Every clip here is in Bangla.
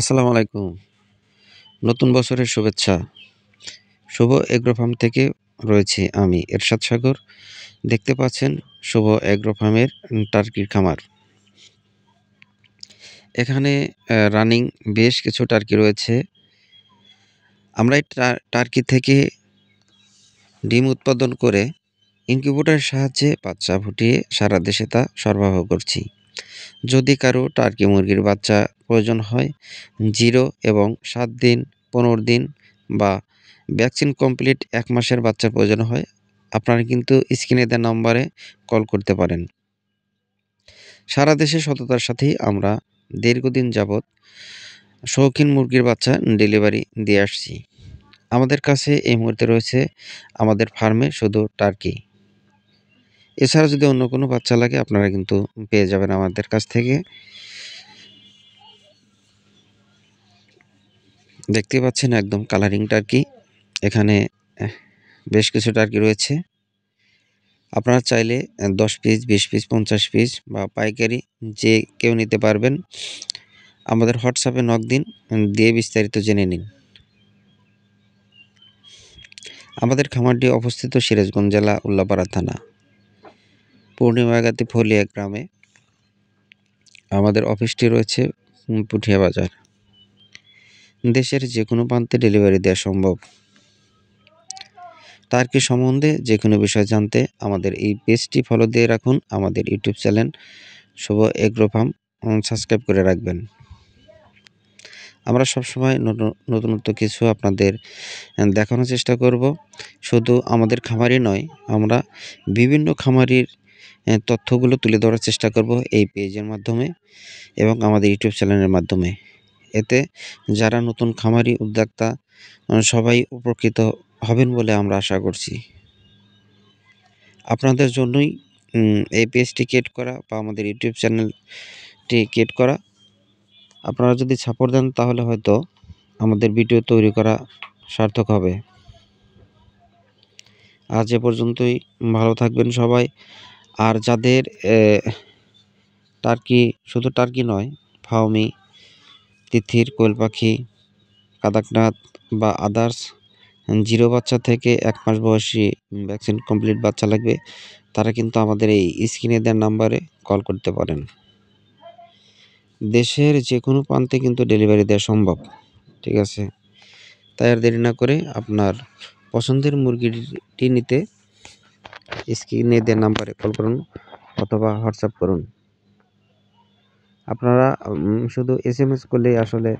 আসসালামু আলাইকুম। নতুন বছরের শুভেচ্ছা। শুভ এগ্রো ফার্ম থেকে রয়েছি আমি এরশাদ সাগর। দেখতে পাচ্ছেন শুভ এগ্রো ফার্মের টার্কির খামার। এখানে রানিং বেশ কিছু টার্কি রয়েছে। আমরা এই টার্কি থেকে ডিম উৎপাদন করে ইনকিউবেটরের সাহায্যে বাচ্চা ফুটিয়ে সারা দেশে তা সরবরাহ করছি। যদি কারো টার্কি মুরগির বাচ্চা প্রয়োজন হয় 0 এবং 7 দিন, 15 দিন বা ভ্যাকসিন কমপ্লিট 1 মাসের বাচ্চার প্রয়োজন হয়, আপনারা কিন্তু স্ক্রিনে দেওয়া নম্বরে কল করতে পারেন। সারা দেশে সততার সাথেই আমরা দীর্ঘদিন যাবৎ শৌখিন মুরগির বাচ্চা ডেলিভারি দিয়ে আসছি। আমাদের কাছে এই মুহূর্তে রয়েছে আমাদের ফার্মে শুধু টার্কি। এছাড়া যদি অন্য কোনো বাচ্চা লাগে আপনারা কিন্তু পেয়ে যাবেন আমাদের কাছ থেকে। দেখতে পাচ্ছেন একদম কালারিং টার্কি। এখানে বেশ কিছু টার্কি রয়েছে। আপনারা চাইলে 10 পিস, 20 পিস, 50 পিস বা পাইকারি যে কেউ নিতে পারবেন। আমাদের হোয়াটসঅ্যাপে নক দিন, দিয়ে বিস্তারিত জেনে নিন। আমাদের খামারটি অবস্থিত সিরাজগঞ্জ জেলা উল্লাপাড়া থানা পূর্ণিমাগাতি ফলিয়া গ্রামে। আমাদের অফিসটি রয়েছে পুঠিয়া বাজার। দেশের যে কোনো প্রান্তে ডেলিভারি দেওয়া সম্ভব। টার্কি সম্বন্ধে যে কোনো বিষয় জানতে আমাদের এই পেজটি ফলো দিয়ে রাখুন। আমাদের ইউটিউব চ্যানেল শুভ এগ্রো ফার্ম সাবস্ক্রাইব করে রাখবেন। আমরা সবসময় নতুনত্ব কিছু আপনাদের দেখানোর চেষ্টা করব। শুধু আমাদের খামারই নয়, আমরা বিভিন্ন খামারির তথ্যগুলো তুলে ধরার চেষ্টা করব এই পেজের মাধ্যমে এবং আমাদের ইউটিউব চ্যানেলের মাধ্যমে। এতে যারা নতুন খামারি উদ্যোক্তা সবাই উপকৃত হবেন বলে আমরা আশা করছি। আপনাদের জন্যই এই পেজটি ক্রিয়েট করা বা আমাদের ইউটিউব চ্যানেলটি ক্রিয়েট করা। আপনারা যদি সাপোর্ট দেন তাহলে হয়তো আমাদের ভিডিও তৈরি করা সার্থক হবে। আজ এ পর্যন্তই। ভালো থাকবেন সবাই। আর যাদের টার্কি, শুধু টার্কি নয়, ফাউমি, তিথির, কোয়েল পাখি, কাদাকনাথ বা আদার্স 0 বাচ্চা থেকে 1 মাস বয়সী ভ্যাকসিন কমপ্লিট বাচ্চা লাগবে, তারা কিন্তু আমাদের এই স্ক্রিনে দেওয়া নাম্বারে কল করতে পারেন। দেশের যে কোনো প্রান্তে কিন্তু ডেলিভারি দেওয়া সম্ভব। ঠিক আছে? তাই আর দেরি না করে আপনার পছন্দের মুরগিটি নিতে স্ক্রিনে দেওয়া নাম্বারে কল করুন অথবা হোয়াটসঅ্যাপ করুন। আপনারা শুধু SMS করলেই আসলে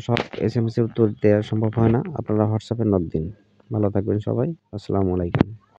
সব SMS এর উত্তর দেওয়া সম্ভব হয় না। আপনারা হোয়াটসঅ্যাপে নক দিন। ভালো থাকবেন সবাই। আসসালামু আলাইকুম।